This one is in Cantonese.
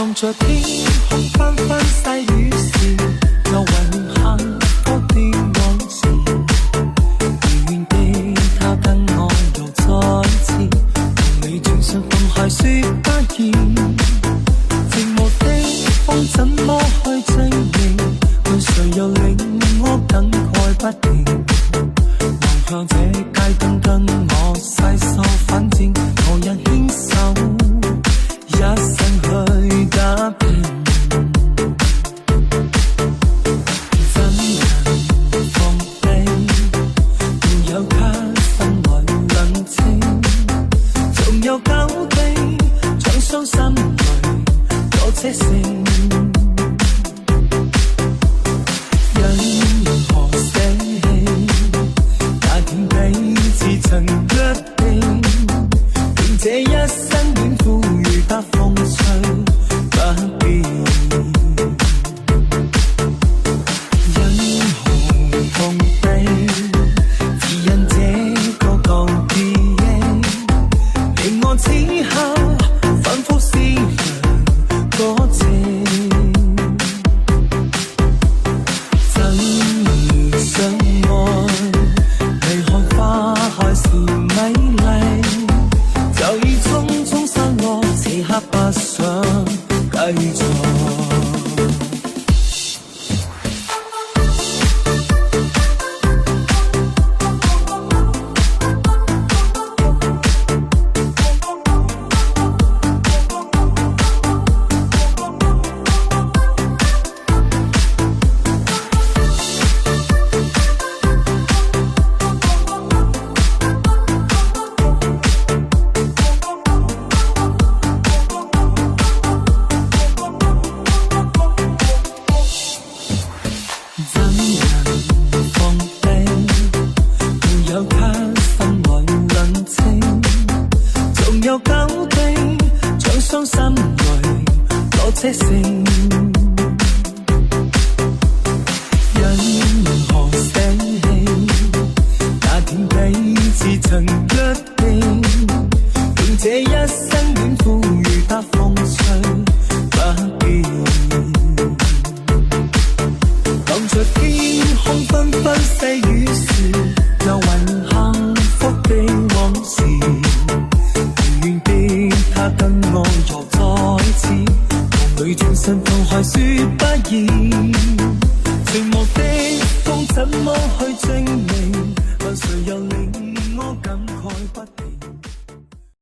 望着天空紛紛細雨時，又雲幸福的往事，遠遠的他跟我又再次同你轉身分開說不見，寂寞的風怎麼去證明，對誰又令我感慨不定，望向這街燈跟我細數，反正無人牽手一生去打拼，真人放低，沒有他心來冷清，仲有舊地將傷心淚多車成，因何捨棄那天彼此曾約定，令這一生短賦予他風吹不變，因何放低，只因這個舊記憶，令我此刻反覆思量多情，真相愛，你看花開時美麗，就已匆匆散落，此刻不想繼續。身放開說